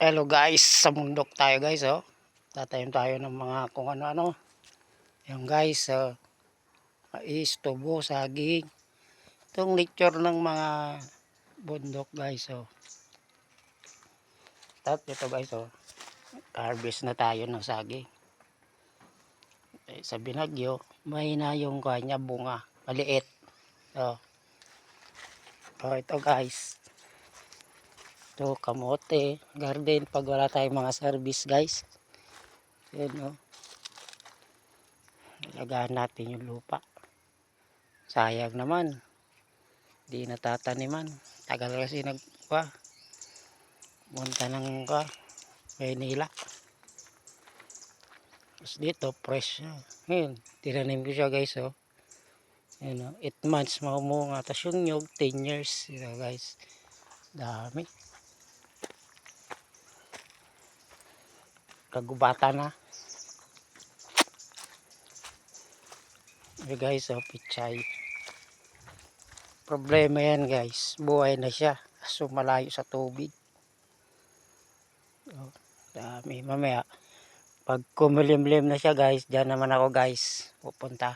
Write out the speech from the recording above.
Hello guys, sa bundok tayo guys, oh. Tatanim tayo ng mga kung ano-ano. Yung guys, mais, tubo, saging. Itong nature ng mga bundok guys, oh. Tapos ito guys, oh. Harvest na tayo ng saging. Sa binagyo, mahina yung kanya bunga, maliit. Oh. Oh, ito guys. Ito kamote, garden pag wala tayong mga service guys. Yan, oh. Lagahan natin yung lupa. Sayang naman. Di natataniman. Tagal kasi punta ng Maynila. Tapos dito fresh siya. Ngayon, tinanim ko siya guys, oh. Ayan, oh, 8 months makumunga. Tapos yung nyug 10 years. Ito guys. Dami. Kagubata na. Ito guys, oh, pichay. Problema yan guys. Buhay na siya. So malayo sa tubig. Oh, dami. Mamaya pag kumulimlim na siya guys, dyan naman ako guys pupunta.